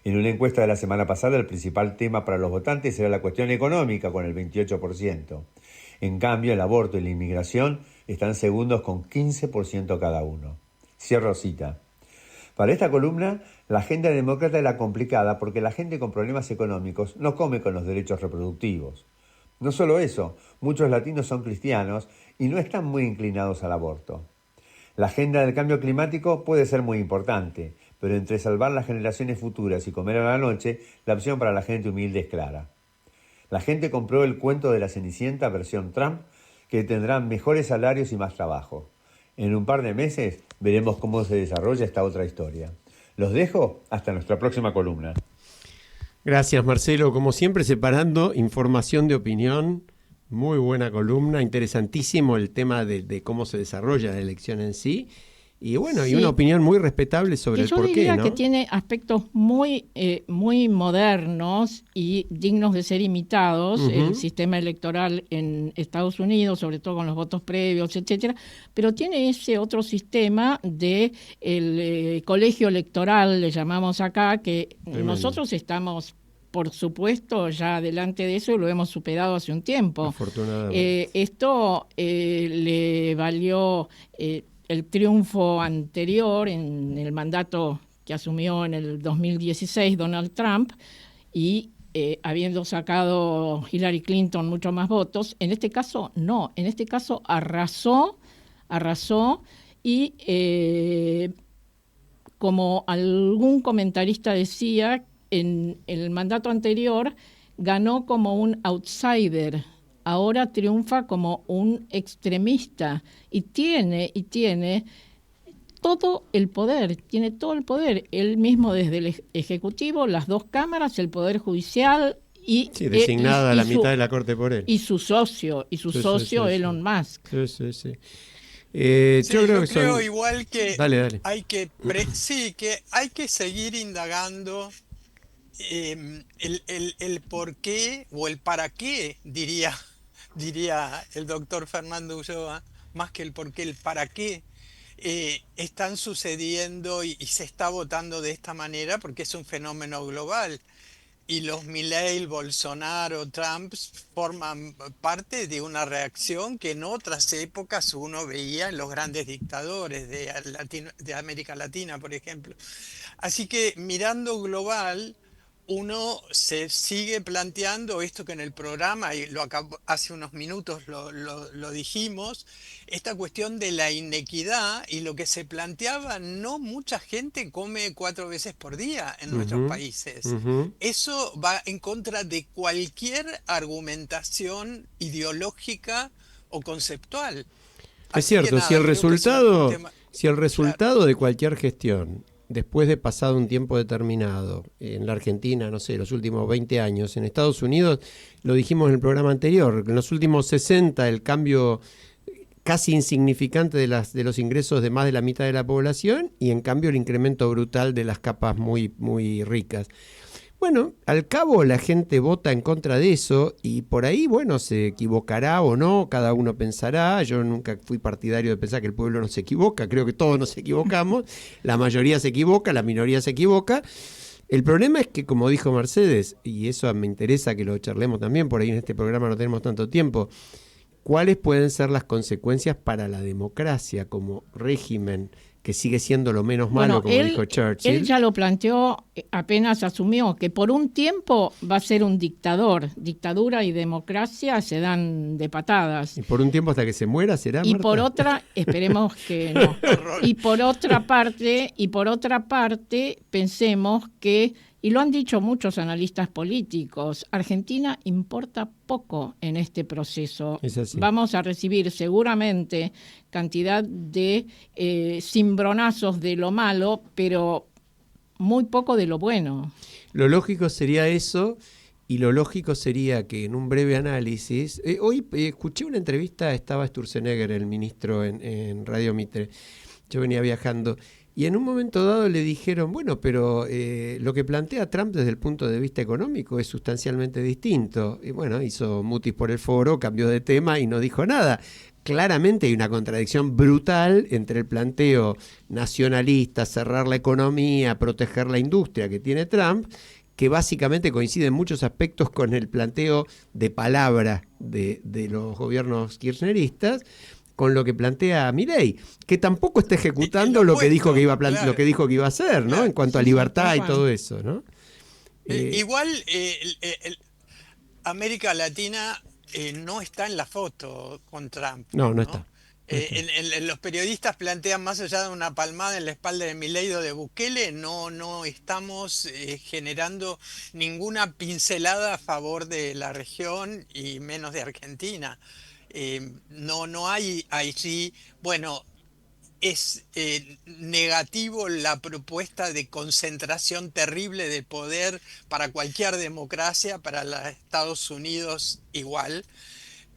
En una encuesta de la semana pasada, el principal tema para los votantes era la cuestión económica, con el 28%. En cambio, el aborto y la inmigración están segundos con 15% cada uno. Cierro cita. Para esta columna, la agenda demócrata era complicada porque la gente con problemas económicos no come con los derechos reproductivos. No solo eso, muchos latinos son cristianos y no están muy inclinados al aborto. La agenda del cambio climático puede ser muy importante, pero entre salvar las generaciones futuras y comer a la noche, la opción para la gente humilde es clara. La gente compró el cuento de la Cenicienta versión Trump, que tendrá mejores salarios y más trabajo. En un par de meses veremos cómo se desarrolla esta otra historia. Los dejo hasta nuestra próxima columna. Gracias, Marcelo. Como siempre, separando información de opinión Muy buena columna, interesantísimo el tema de cómo se desarrolla la elección en sí. Y bueno, Sí. y una opinión muy respetable sobre el Yo porqué, diría ¿no? que tiene aspectos muy modernos y dignos de ser imitados, Ujú. el sistema electoral en Estados Unidos, sobre todo con los votos previos, etcétera, pero tiene ese otro sistema de el colegio electoral, le llamamos acá, que Tremendo. nosotros estamos, por supuesto, ya delante de eso y lo hemos superado hace un tiempo. Afortunadamente. Esto le valió el triunfo anterior en el mandato que asumió en el 2016 Donald Trump y habiendo sacado Hillary Clinton mucho más votos. En este caso no, en este caso arrasó y como algún comentarista decía, en el mandato anterior ganó como un outsider, ahora triunfa como un extremista y tiene todo el poder, tiene todo el poder, él mismo desde el Ejecutivo, las dos cámaras, el Poder Judicial y, Sí, designada la su- mitad de la corte por él. y su socio, Sí, sí. Elon Musk. Sí. Sí, Yo creo que creo son... igual que Dale. que hay que seguir indagando el por qué o el para qué, diría el doctor Fernando Ulloa, más que el por qué, el para qué están sucediendo y se está votando de esta manera, porque es un fenómeno global. Y los Milei, Bolsonaro, Trump forman parte de una reacción que en otras épocas uno veía en los grandes dictadores de América Latina, por ejemplo. Así que mirando global, uno se sigue planteando esto que en el programa, y hace unos minutos lo dijimos, esta cuestión de la inequidad y lo que se planteaba, no mucha gente come 4 veces por día en nuestros Ujú, países. ujú. Eso va en contra de cualquier argumentación ideológica o conceptual. Es Así que cierto, nada, si el creo que es un resultado, tema. si el Claro. resultado de cualquier gestión, después de pasado un tiempo determinado, en la Argentina, no sé, los últimos 20 años, en Estados Unidos, lo dijimos en el programa anterior, en los últimos 60 el cambio casi insignificante de los ingresos de más de la mitad de la población y en cambio el incremento brutal de las capas muy, muy ricas. Bueno, al cabo la gente vota en contra de eso y por ahí, bueno, se equivocará o no, cada uno pensará. Yo nunca fui partidario de pensar que el pueblo no se equivoca, creo que todos nos equivocamos, la mayoría se equivoca, la minoría se equivoca. El problema es que, como dijo Mercedes, y eso me interesa que lo charlemos también, por ahí en este programa no tenemos tanto tiempo, ¿cuáles pueden ser las consecuencias para la democracia como régimen que sigue siendo lo menos malo, como dijo Churchill? Él ya lo planteó apenas asumió, que por un tiempo va a ser un dictador. Dictadura y democracia se dan de patadas. ¿Y por un tiempo hasta que se muera será, Y Marta? por otra, esperemos que no. Y por otra parte, pensemos que, y lo han dicho muchos analistas políticos, Argentina importa poco en este proceso. Es así. Vamos a recibir seguramente cantidad de cimbronazos de lo malo, pero muy poco de lo bueno. Lo lógico sería eso, y lo lógico sería que en un breve análisis... hoy escuché una entrevista, estaba Sturzenegger, el ministro, en Radio Mitre. Yo venía viajando, y en un momento dado le dijeron, bueno, pero lo que plantea Trump desde el punto de vista económico es sustancialmente distinto. Y bueno, hizo mutis por el foro, cambió de tema y no dijo nada. Claramente hay una contradicción brutal entre el planteo nacionalista, cerrar la economía, proteger la industria que tiene Trump, que básicamente coincide en muchos aspectos con el planteo de palabra de los gobiernos kirchneristas, con lo que plantea Milei, que tampoco está ejecutando lo que dijo que iba a hacer, ¿no? Claro. En cuanto a libertad y todo eso, ¿no? Igual América Latina no está en la foto con Trump. No está. Los periodistas plantean, más allá de una palmada en la espalda de Milei o de Bukele, no estamos generando ninguna pincelada a favor de la región y menos de Argentina. No hay allí, bueno, es negativo la propuesta de concentración terrible de poder para cualquier democracia, para los Estados Unidos igual.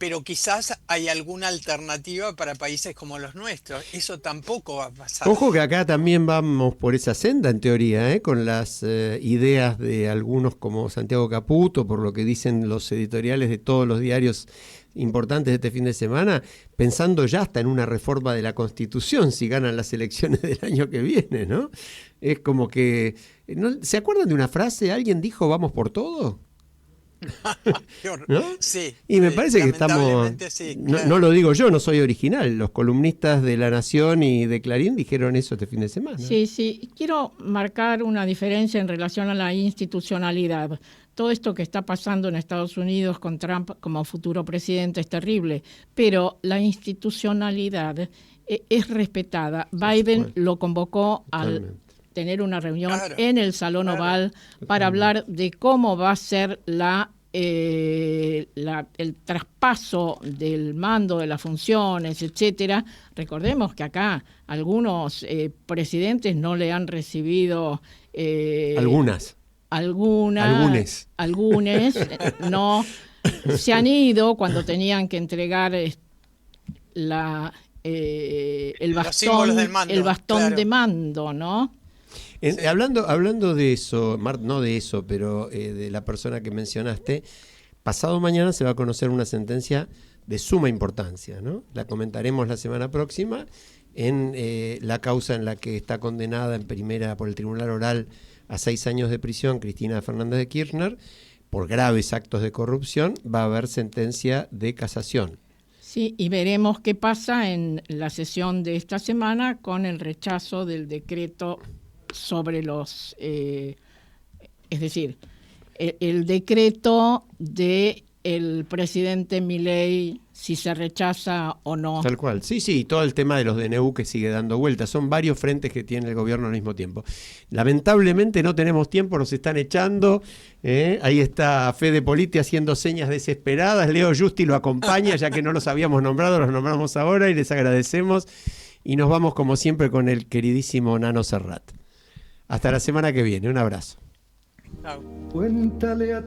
pero quizás hay alguna alternativa para países como los nuestros. Eso tampoco va a pasar. Ojo que acá también vamos por esa senda, en teoría, con las ideas de algunos como Santiago Caputo, por lo que dicen los editoriales de todos los diarios importantes de este fin de semana, pensando ya hasta en una reforma de la Constitución si ganan las elecciones del año que viene, ¿no? Es como que... ¿no? ¿Se acuerdan de una frase? ¿Alguien dijo vamos por todo? ¿No? Sí. Y me parece que estamos... Sí, claro. No lo digo yo, no soy original. Los columnistas de La Nación y de Clarín dijeron eso este fin de semana. Sí, sí. Quiero marcar una diferencia en relación a la institucionalidad. Todo esto que está pasando en Estados Unidos con Trump como futuro presidente es terrible, pero la institucionalidad es respetada. Biden lo convocó al tener una reunión en el Salón Oval para hablar de cómo va a ser el traspaso del mando de las funciones, etcétera. Recordemos que acá algunos presidentes no le han recibido... Algunos no se han ido cuando tenían que entregar el bastón de mando, ¿no? Sí. Hablando de eso, no de eso, pero de la persona que mencionaste, pasado mañana se va a conocer una sentencia de suma importancia, ¿no? La comentaremos la semana próxima en la causa en la que está condenada en primera por el Tribunal Oral a 6 años de prisión Cristina Fernández de Kirchner por graves actos de corrupción. Va a haber sentencia de casación. Sí, y veremos qué pasa en la sesión de esta semana con el rechazo del decreto sobre los... es decir, el decreto del presidente Milei, si se rechaza o no. Tal cual, sí, todo el tema de los DNU que sigue dando vueltas. Son varios frentes que tiene el gobierno al mismo tiempo. Lamentablemente no tenemos tiempo, nos están echando. Ahí está Fede Politi haciendo señas desesperadas. Leo Justi lo acompaña, ya que no los habíamos nombrado, los nombramos ahora y les agradecemos. Y nos vamos como siempre con el queridísimo Nano Serrat. Hasta la semana que viene, un abrazo. Chao. Cuéntale a